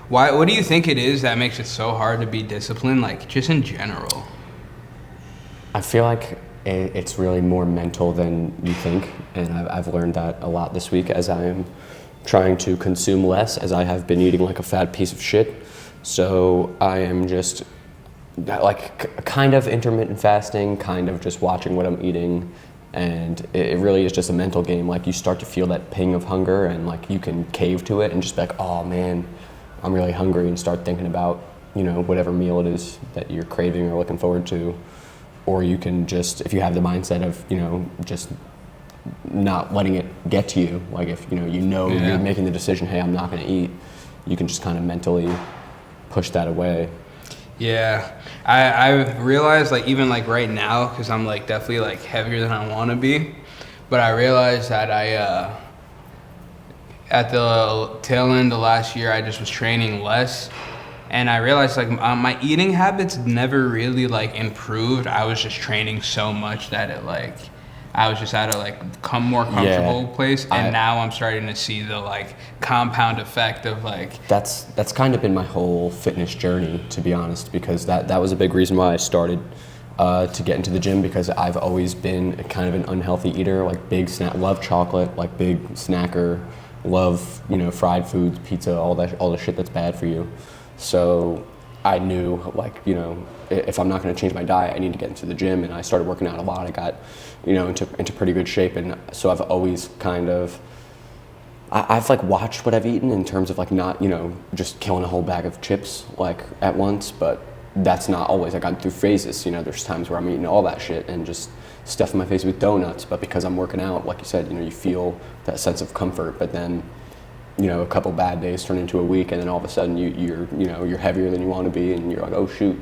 Why? What do you think it is that makes it so hard to be disciplined? Like just in general. I feel like it's really more mental than you think, and I've learned that a lot this week as I am trying to consume less, as I have been eating like a fat piece of shit. So I am just like kind of intermittent fasting, kind of just watching what I'm eating, and it really is just a mental game. Like you start to feel that ping of hunger, and like you can cave to it and just be like, oh man, I'm really hungry, and start thinking about, you know, whatever meal it is that you're craving or looking forward to. Or you can just, if you have the mindset of, you know, just not letting it get to you, like if, you're making the decision, hey, I'm not going to eat, you can just kind of mentally push that away. Yeah, I realized like even like right now, because I'm like definitely like heavier than I want to be, but I realized that at the tail end of last year, I just was training less. And I realized like my eating habits never really like improved. I was just training so much that it like, I was just at a like more comfortable place. And now I'm starting to see the like compound effect of like. That's kind of been my whole fitness journey, to be honest, because that was a big reason why I started to get into the gym, because I've always been kind of an unhealthy eater, like love chocolate, like big snacker, love, fried foods, pizza, all the shit that's bad for you. So I knew, like, if I'm not going to change my diet, I need to get into the gym, and I started working out a lot. I got, into pretty good shape, and so I've always kind of, I've like watched what I've eaten in terms of like not, just killing a whole bag of chips like at once, but that's not always. I got through phases, there's times where I'm eating all that shit and just stuffing my face with donuts, but because I'm working out, like you said, you feel that sense of comfort, but then a couple bad days turn into a week, and then all of a sudden you're heavier than you want to be, and you're like, oh shoot,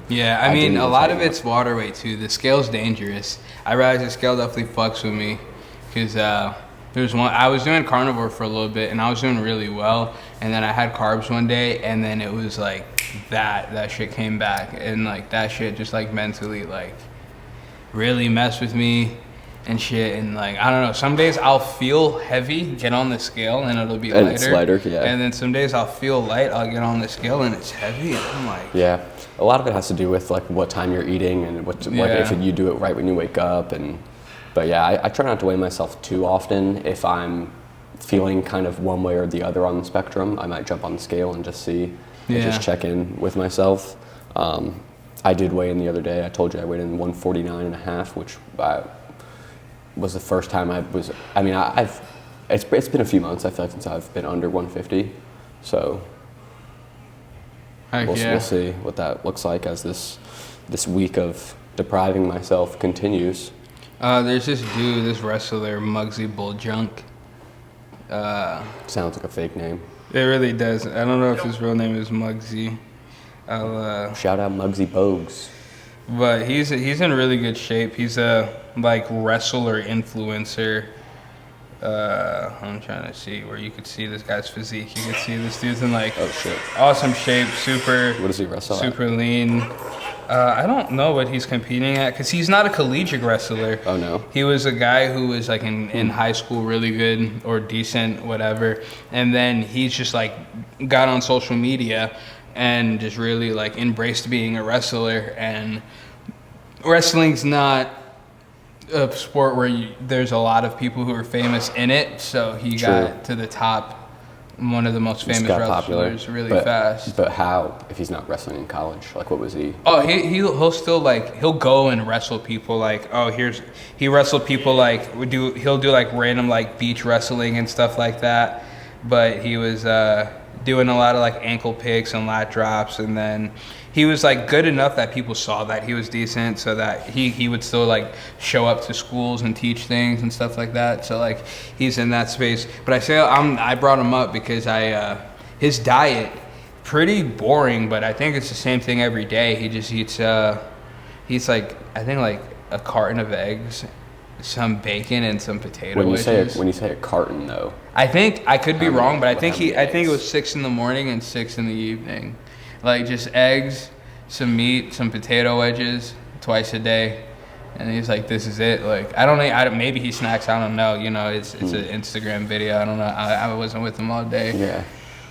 Yeah, I mean, a lot of it's water weight too. The scale's dangerous. I realize the scale definitely fucks with me, because I was doing carnivore for a little bit, and I was doing really well, and then I had carbs one day, and then it was like that shit came back, and like that shit just like mentally like really messed with me and shit, and like I don't know, some days I'll feel heavy, get on the scale, and it'll be lighter. And it's lighter, yeah. And then some days I'll feel light, I'll get on the scale and it's heavy, and I'm like, yeah, a lot of it has to do with like what time you're eating and like if you do it right when you wake up, but yeah, I try not to weigh myself too often. If I'm feeling kind of one way or the other on the spectrum, I might jump on the scale and just see, and just check in with myself. I did weigh in the other day. I told you I weighed in 149 and a half, which was the first time it's been a few months, I feel like, since I've been under 150, so we'll see what that looks like as this week of depriving myself continues. There's this wrestler, Muggsy Bulljunk. Sounds like a fake name. It really does. I don't know if his real name is Muggsy. Shout out Muggsy Bogues. But he's in really good shape. He's a like wrestler influencer. I'm trying to see where you could see this guy's physique. You can see this dude's in like awesome shape, super. What does he wrestle super lean. I don't know what he's competing at, because he's not a collegiate wrestler. Oh no. He was a guy who was like in high school really good or decent, whatever, and then he's just like got on social media and just really like embraced being a wrestler. And wrestling's not a sport where there's a lot of people who are famous in it, so he got to the top, one of the most famous wrestlers really fast. But how, if he's not wrestling in college? Like, what was he? Oh, he'll still like, he'll go and wrestle people, like, he wrestled people like, he'll do like random like beach wrestling and stuff like that, but he was doing a lot of like ankle picks and lat drops, and then he was like good enough that people saw that he was decent, so that he would still like show up to schools and teach things and stuff like that. So like he's in that space. But I brought him up because his diet pretty boring, but I think it's the same thing every day. He just eats like, I think like a carton of eggs, some bacon, and some potato wedges. When you say a carton though, I think I could be wrong, but I think it was 6 in the morning and 6 in the evening. Like just eggs, some meat, some potato wedges twice a day, and he's like, "This is it." Like I don't know, maybe he snacks. I don't know. It's an Instagram video. I don't know. I wasn't with him all day. Yeah.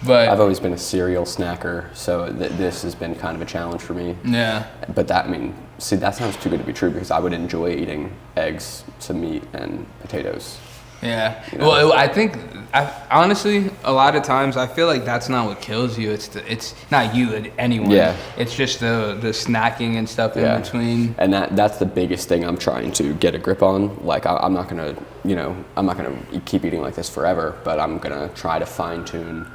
But I've always been a cereal snacker, so this has been kind of a challenge for me. yeah. But that, I mean, see, that sounds too good to be true because I would enjoy eating eggs, some meat, and potatoes. Yeah. You know? Well, I think, honestly, a lot of times I feel like that's not what kills you. It's not you, anyone. Yeah. It's just the snacking and stuff Yeah. in between. And that's the biggest thing I'm trying to get a grip on. Like, I'm not gonna, I'm not gonna keep eating like this forever, but I'm gonna try to fine tune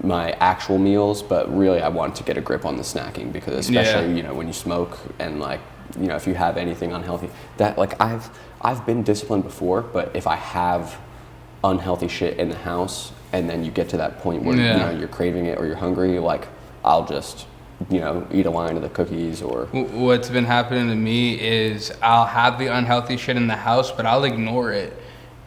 my actual meals. But really, I want to get a grip on the snacking because especially, when you smoke and like, if you have anything unhealthy, that like I've been disciplined before, but if I have unhealthy shit in the house and then you get to that point where you're craving it or you're hungry, like I'll just eat a line of the cookies or What's been happening to me is I'll have the unhealthy shit in the house, but I'll ignore it.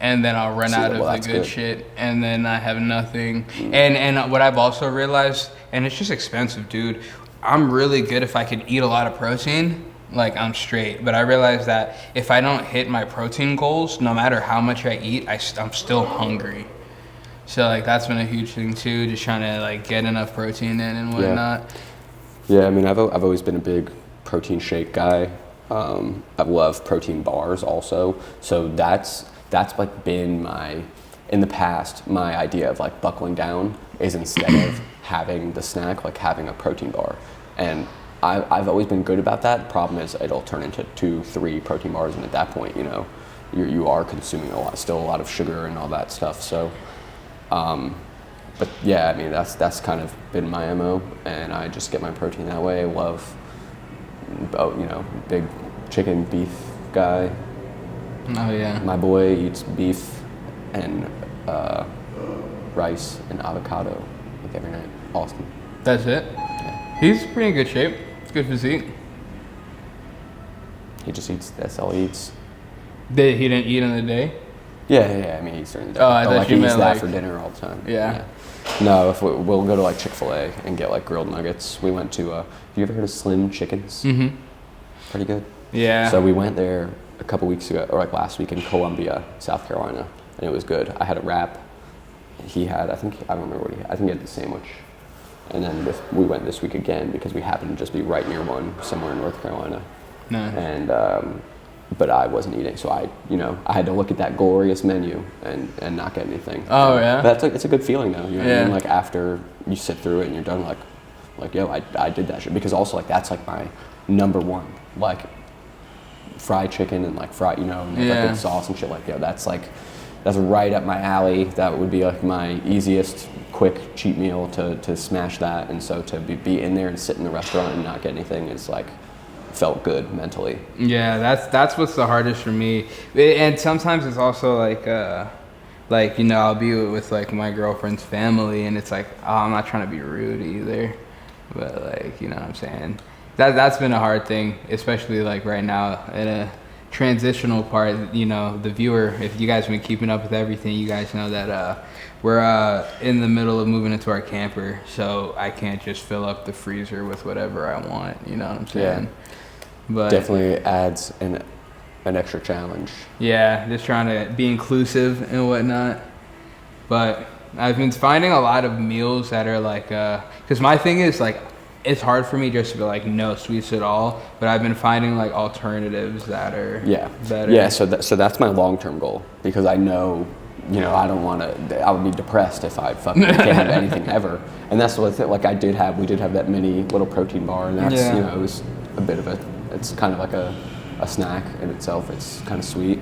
And then I'll run out of the good shit, and then I have nothing. And what I've also realized, and it's just expensive, dude. I'm really good if I could eat a lot of protein, like I'm straight. But I realized that if I don't hit my protein goals, no matter how much I eat, I'm still hungry. So like that's been a huge thing too, just trying to like get enough protein in and whatnot. Yeah, I mean I've always been a big protein shake guy. I love protein bars also. So that's like been in the past, my idea of like buckling down is instead of having the snack, like having a protein bar. And I've always been good about that. The problem is it'll turn into 2-3 protein bars, and at that point, you are consuming still a lot of sugar and all that stuff. So, but yeah, I mean that's kind of been my MO, and I just get my protein that way. I love, big chicken beef guy. Oh yeah. My boy eats beef and rice and avocado like every night. Austin. That's it. Yeah. He's pretty in good shape. Good physique. He just eats. That's all he eats. He didn't eat in the day. Yeah. I mean, he eats during the day. Oh, I thought he you eats meant that like for dinner all the time. Yeah. No, if we'll go to like Chick-fil-A and get like grilled nuggets. We went to. Have you ever heard of Slim Chickens? Mm-hmm. Pretty good. Yeah. So we went there a couple weeks ago, or like last week in Columbia, South Carolina, and it was good. I had a wrap. He had, I don't remember what he had. I think he had the sandwich. And then we went this week again because we happened to just be right near one somewhere in North Carolina. No. And but I wasn't eating, so I had to look at that glorious menu and not get anything. Oh yeah. But it's a good feeling though. You know what I mean? Yeah. Like after you sit through it and you're done, like yo, I did that shit because also like that's like my number one, like fried chicken and like fried, and like good sauce and shit. Like yo, that's right up my alley. That would be like my easiest, quick, cheap meal to smash that. And so to be in there and sit in the restaurant and not get anything is like, felt good mentally. Yeah, that's what's the hardest for me. And sometimes it's also like I'll be with like my girlfriend's family and it's like, oh, I'm not trying to be rude either. But like, what I'm saying? That's been a hard thing, especially like right now in a transitional part. The viewer, if you guys have been keeping up with everything, you guys know that we're in the middle of moving into our camper, so I can't just fill up the freezer with whatever I want. You know what I'm saying? Yeah. But definitely adds an extra challenge. Yeah, just trying to be inclusive and whatnot. But I've been finding a lot of meals that are like, because my thing is like, it's hard for me just to be like no sweets at all, but I've been finding like alternatives that are better. Yeah, so that's my long-term goal because I know, I don't want to. I would be depressed if I fucking can't have anything ever. And that's what like we did have that mini little protein bar, and that's it was a bit of it's kind of like a snack in itself. It's kind of sweet,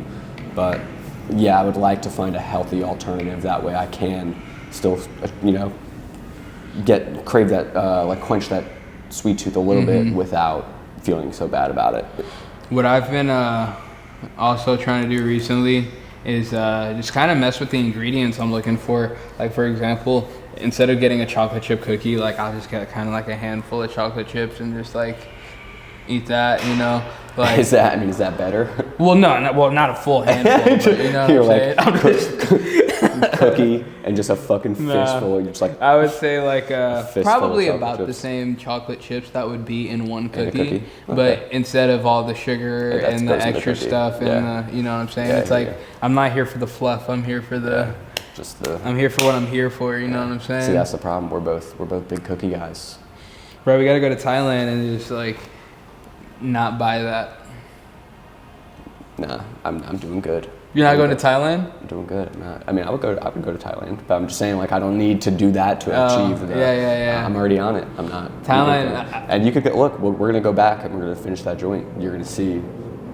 but yeah, I would like to find a healthy alternative. That way, I can still crave that like quench that sweet tooth a little bit without feeling so bad about it. What I've been also trying to do recently is just kind of mess with the ingredients I'm looking for. Like for example, instead of getting a chocolate chip cookie, like I'll just get kind of like a handful of chocolate chips and just like eat that, Like, is that better? Well, not a full handful, but you know what You're I'm like saying? cookie and just a fucking fistful. You're just like, I would say like probably of about chips. the same chocolate chips that would be in one In a cookie, cookie? but Okay. instead of all the sugar Yeah, that and the goes in the extra cookie. stuff Yeah. and the, you know what I'm saying? Yeah, It's yeah, like yeah. I'm not here for the fluff. I'm here for the just the. I'm here for what I'm here for. You know what I'm saying? See, that's the problem. We're both big cookie guys. Bro, we gotta go to Thailand and just like not buy that. Nah, I'm doing good. You're not going to Thailand? I'm doing good. I'm not. I mean, I would go to Thailand, but I'm just saying, like, I don't need to do that to achieve the. Yeah. I'm already on it. I'm not. Thailand. And you could look. We're gonna go back and we're gonna finish that joint. You're gonna see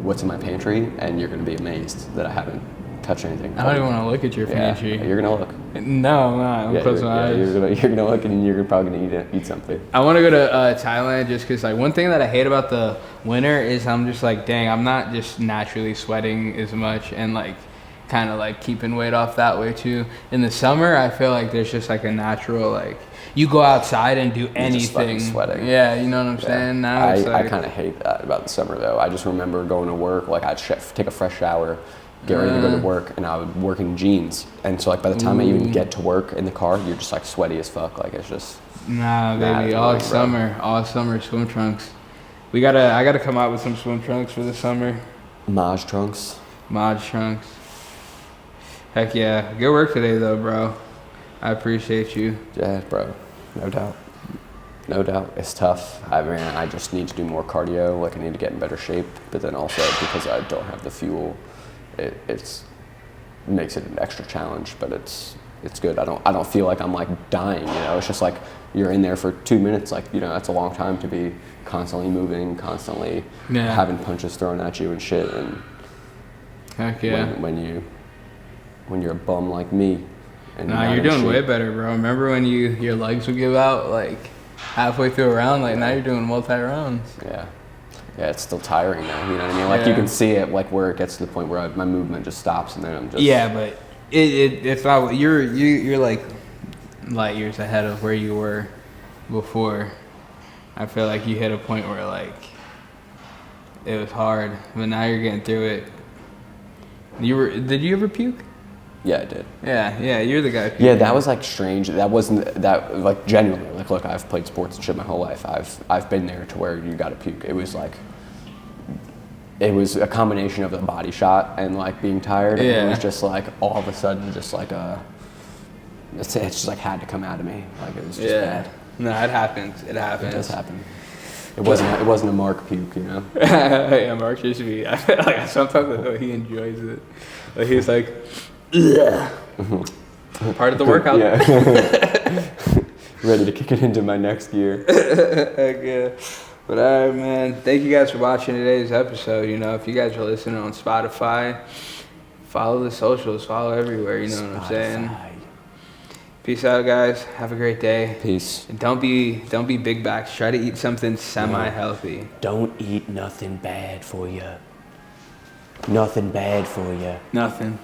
what's in my pantry, and you're gonna be amazed that I haven't touched anything. I don't even want to look at your Yeah, pantry. you're gonna look. No, I'm not. I'm closing my eyes. You're gonna look, and you're probably gonna eat something. I want to go to Thailand just because, like, one thing that I hate about the winter is I'm just like, dang, I'm not just naturally sweating as much and, like, kind of, like, keeping weight off that way, too. In the summer, I feel like there's just, like, a natural, like, you go outside and do anything. Just fucking sweating. Yeah, you know what I'm saying? Now it's I like, kind of hate that about the summer, though. I just remember going to work, like, I'd take a fresh shower, get ready to go to work, and I would work in jeans. And so, like, by the time I even get to work in the car, you're just, like, sweaty as fuck. Like, it's just... Nah, baby, it's all annoying, summer swim trunks. I gotta come out with some swim trunks for the summer. Maj trunks. Mod trunks. Heck yeah. Good work today, though, bro. I appreciate you. Yeah, bro. No doubt. No doubt. It's tough. I mean, I just need to do more cardio. Like, I need to get in better shape. But then also, because I don't have the fuel, it makes it an extra challenge. But it's good. I don't feel like I'm, like, dying, you know? It's just like you're in there for 2 minutes. Like, you know, that's a long time to be constantly moving, constantly having punches thrown at you and shit. And heck yeah. When you're a bum like me. And Nah, you're doing way better, bro. Remember when your legs would give out, like, halfway through a round? Like, now you're doing multi-rounds. Yeah. Yeah, it's still tiring now, you know what I mean? Like, you can see it, like, where it gets to the point where my movement just stops, and then I'm just... Yeah, but it's not... You're, like, light years ahead of where you were before. I feel like you hit a point where, like, it was hard, but now you're getting through it. Did you ever puke? Yeah, I did. Yeah, you're the guy. Yeah, that was, like, strange. That wasn't... That, like, genuinely, like, look, I've played sports and shit my whole life. I've been there to where you gotta puke. It was, like... It was a combination of the body shot and, like, being tired. And it was just, like, all of a sudden, just, like, it's just, like, had to come out of me. Like, it was just bad. No, it happens. It happens. It does happen. It wasn't a Mark puke, you know? Yeah, Mark used to be... I feel like sometimes I know he enjoys it. Like, he's like... Part of the workout. Yeah. Ready to kick it into my next gear. Heck yeah. But all right, man. Thank you guys for watching today's episode. You know, if you guys are listening on Spotify, follow the socials, follow everywhere. You know what I'm saying? Peace out, guys. Have a great day. Peace. And don't be big backs. Try to eat something semi-healthy. Don't eat nothing bad for you. Nothing bad for you. Nothing.